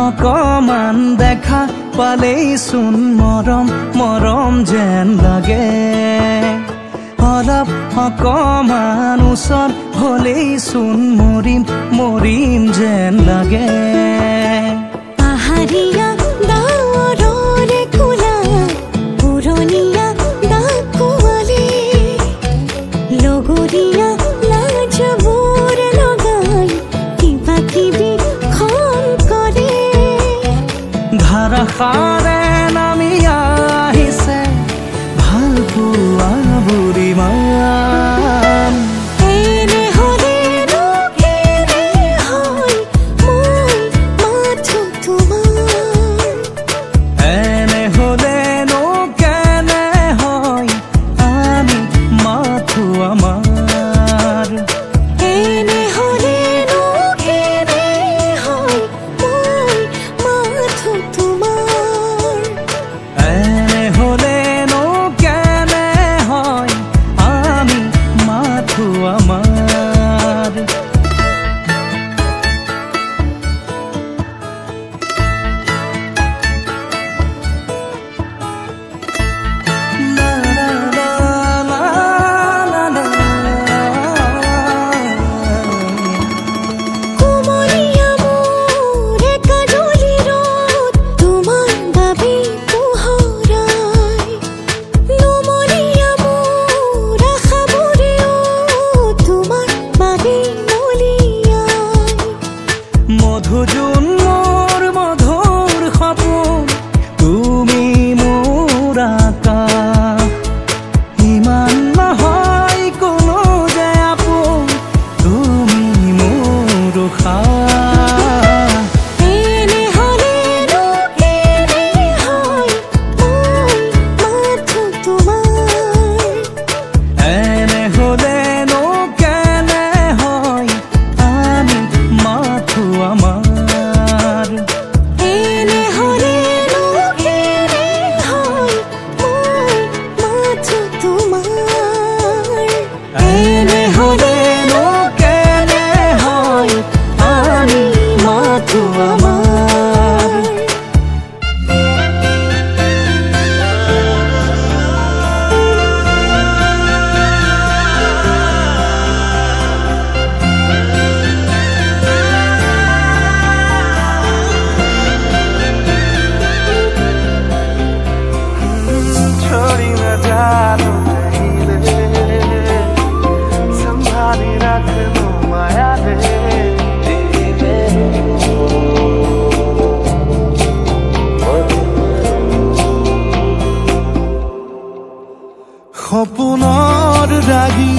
অকমান দেখা পালেই চোন মৰম মৰম যেন লাগে অলপ অকমান ওচৰ হলেই চোন মৰিম মৰিম যেন লাগে পাহাৰীয়া ডাৱৰৰে কোলা পুৰণীয়া ডাকুৱালে লগৰীয়া লাজবোৰ লগাই কিবা কিবি খন কৰে ধাৰাসাৰে নামি আহিছে ভাল পোৱা বুঢ়ীমান মধুজোন মোৰ মধুৰ সপোন তুমি মোৰ আকাশ ইমান নহয় কোনো যে আপোন তুমি মোৰ উশাহ এনে হ'লেনো কেনে হয় মই মাথো তোমাৰ এনে হ'লেনো কেনে হয় আমি মাথো আমাৰ এনে হ'লেনো কেনে হয় মই মাথো তোমাৰ এনে হ'লেনো কেনে হয় আমি মাথো আমাৰ छोड़ी न जानो कहीं संभाली रख लो माया रे সপোনৰ ৰাগী